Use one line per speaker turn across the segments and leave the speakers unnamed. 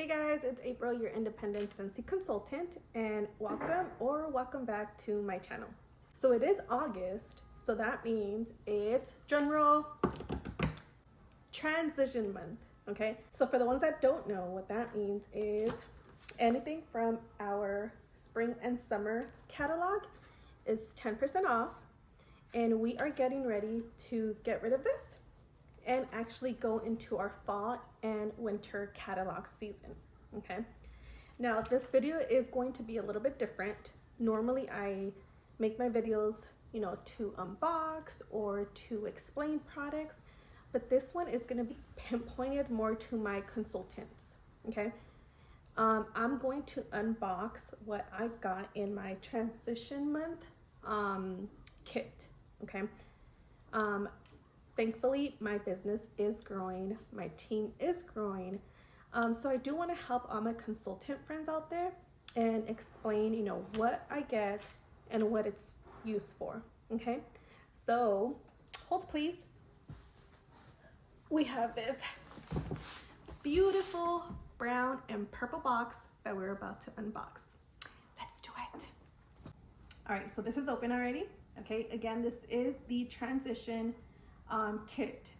Hey guys, it's April, your independent Scentsy consultant, and welcome back to my channel. So it is August, so that means it's general transition month, okay? So for the ones that don't know, what that means is anything from our spring and summer catalog is 10% off, and we are getting ready to get rid of this and actually go into our fall and winter catalog season, okay? Now this video is going to be a little bit different. Normally I make my videos, to unbox or to explain products, but this one is gonna be pinpointed more to my consultants, okay? I'm going to unbox what I got in my transition month kit, okay? Thankfully, my business is growing, my team is growing, so I do want to help all my consultant friends out there and explain, what I get and what it's used for, okay? So, hold please. We have this beautiful brown and purple box that we're about to unbox. Let's do it. All right, so this is open already, okay? Again, this is the transition kit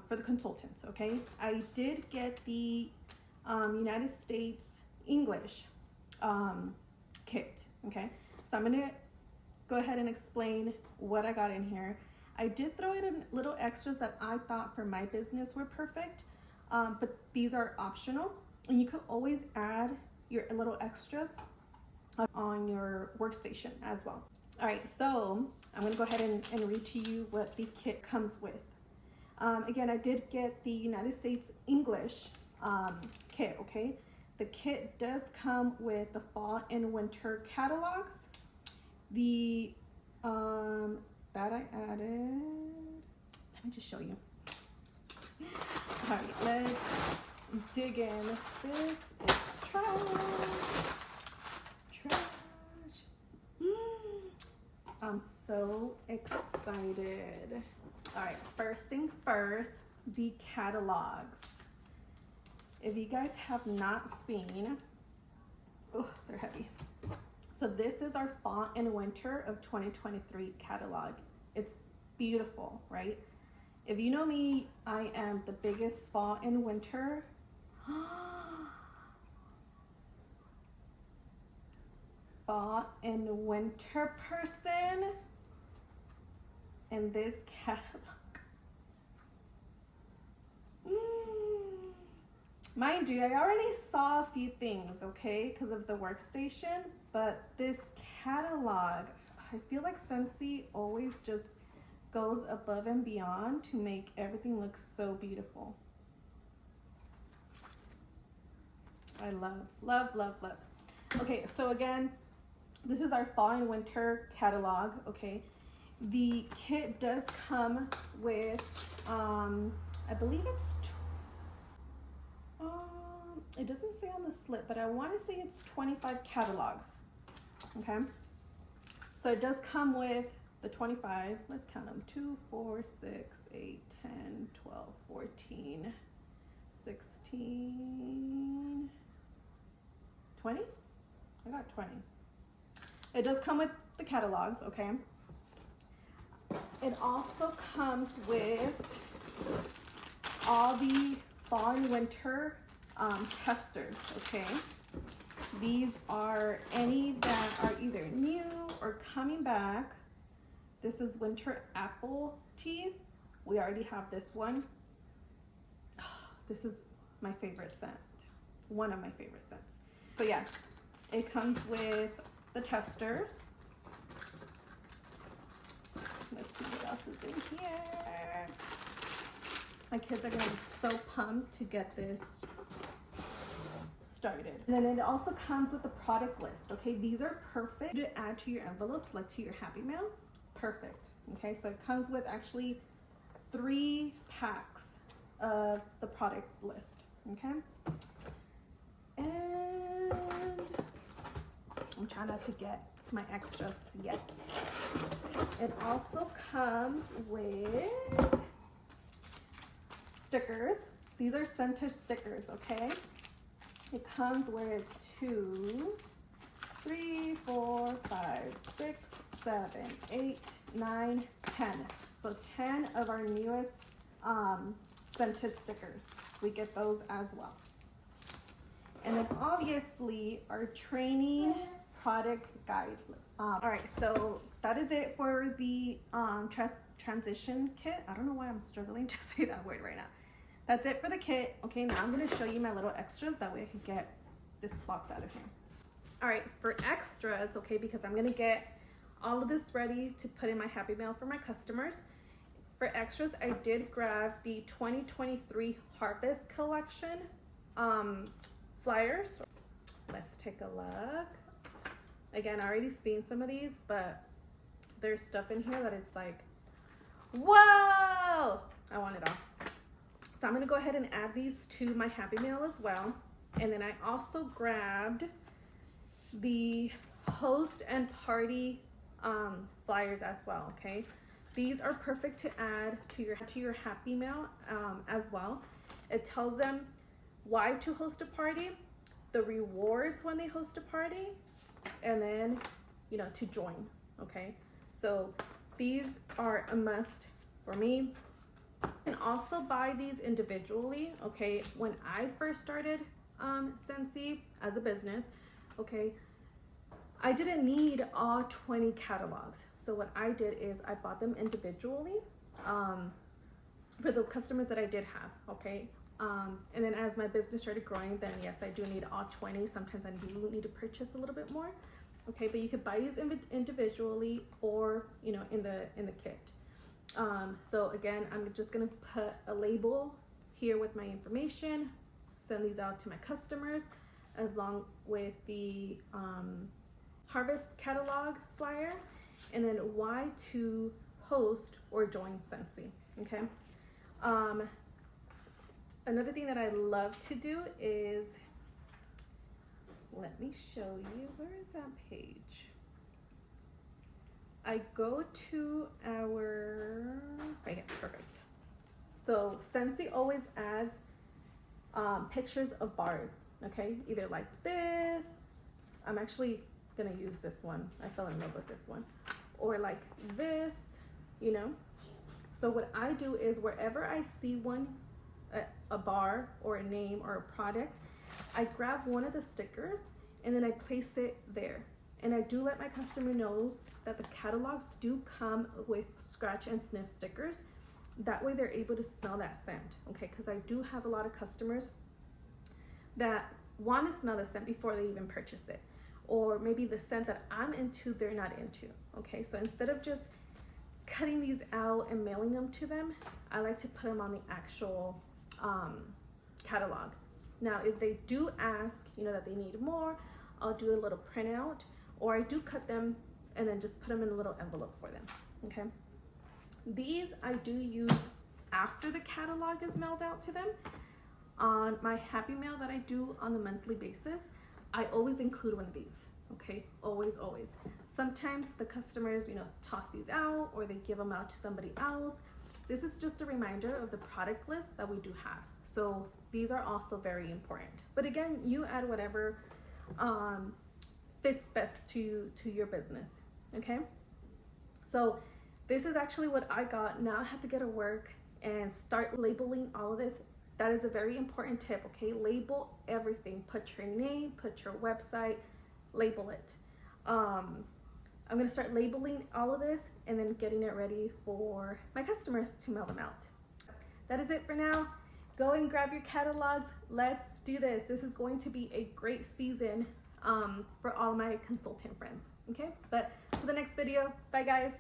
for the consultants, okay? I did get the United States English kit, okay? So I'm gonna go ahead and explain what I got in here. I did throw in little extras that I thought for my business were perfect, but these are optional, and you could always add your little extras on your workstation as well. All right, so I'm gonna go ahead and read to you what the kit comes with. Again, I did get the United States English kit, okay? The kit does come with the fall and winter catalogs. The, that I added, let me just show you. All right, let's dig in. This is trash. I'm so excited. All right, first thing first, the catalogs. If you guys have not seen, oh, they're heavy. So this is our fall and winter of 2023 catalog. It's beautiful, right? If you know me, I am the biggest fall and winter fall and winter person, and this catalog, mind you, I already saw a few things, okay, because of the workstation, but this catalog, I feel like Scentsy always just goes above and beyond to make everything look so beautiful. I love. Okay, so again, this is our fall and winter catalog, okay? The kit does come with, I believe it's, it doesn't say on the slip, but I want to say it's 25 catalogs, okay? So it does come with the 25, let's count them, 2, 4, 6, 8, 10, 12, 14, 16, 20? I got 20. It does come with the catalogs, okay? It also comes with all the fall and winter testers, okay? These are any that are either new or coming back. This is winter apple tea. We already have this one. This is my favorite scent. One of my favorite scents. So yeah, it comes with the testers. Let's see what else is in here. My kids are gonna be so pumped to get this started. And then it also comes with the product list, okay? These are perfect to add to your envelopes, like to your Happy Mail. Perfect, okay? So it comes with actually 3 packs of the product list, okay? And I'm trying not to get my extras yet. It also comes with stickers. These are center stickers, okay? It comes with 2, 3, 4, 5, 6, 7, 8, 9, 10. So 10 of our newest scented stickers. We get those as well. And then obviously our training product guide. All right, so that is it for the transition kit. I don't know why I'm struggling to say that word right now. That's it for the kit. Okay, now I'm gonna show you my little extras. That way I can get this box out of here. All right, for extras, okay, because I'm gonna get all of this ready to put in my Happy Mail for my customers. For extras, I did grab the 2023 Harvest Collection flyers. Let's take a look. Again, I already seen some of these, but there's stuff in here that it's like, whoa! I want it all. So I'm gonna go ahead and add these to my Happy Mail as well. And then I also grabbed the host and party flyers as well, okay? These are perfect to add to your Happy Mail as well. It tells them why to host a party, the rewards when they host a party, and then, you know, to join, okay? So these are a must for me. You can also buy these individually, okay? When I first started Scentsy as a business, okay, I didn't need all 20 catalogs. So what I did is I bought them individually for the customers that I did have, okay? And then as my business started growing, then yes, I do need all 20. Sometimes I do need to purchase a little bit more, okay? But you could buy these individually or, you know, in the kit. So again, I'm just gonna put a label here with my information, send these out to my customers, along with the Harvest catalog flyer, and then why to host or join Scentsy, okay? Another thing that I love to do is, let me show you, where is that page? I go to our, right here, perfect. So Scentsy always adds pictures of bars, okay? Either like this, I'm actually gonna use this one. I fell in love with this one. Or like this, you know? So what I do is wherever I see one, a bar or a name or a product, I grab one of the stickers and then I place it there. And I do let my customer know that the catalogs do come with scratch and sniff stickers. That way they're able to smell that scent, okay? Because I do have a lot of customers that want to smell the scent before they even purchase it. Or maybe the scent that I'm into, they're not into, okay? So instead of just cutting these out and mailing them to them, I like to put them on the actual catalog. Now, if they do ask, you know, that they need more, I'll do a little printout, or I do cut them and then just put them in a little envelope for them, okay? These I do use after the catalog is mailed out to them. On my Happy Mail that I do on a monthly basis, I always include one of these, okay? Always, always. Sometimes the customers, you know, toss these out or they give them out to somebody else. This is just a reminder of the product list that we do have. So these are also very important. But again, you add whatever fits best to your business, okay? So this is actually what I got. Now I have to get to work and start labeling all of this. That is a very important tip, okay? Label everything. Put your name, put your website, label it. I'm gonna start labeling all of this and then getting it ready for my customers to mail them out. That is it for now. Go and grab your catalogs. Let's do this. This is going to be a great season for all my consultant friends, okay? But for the next video, bye guys.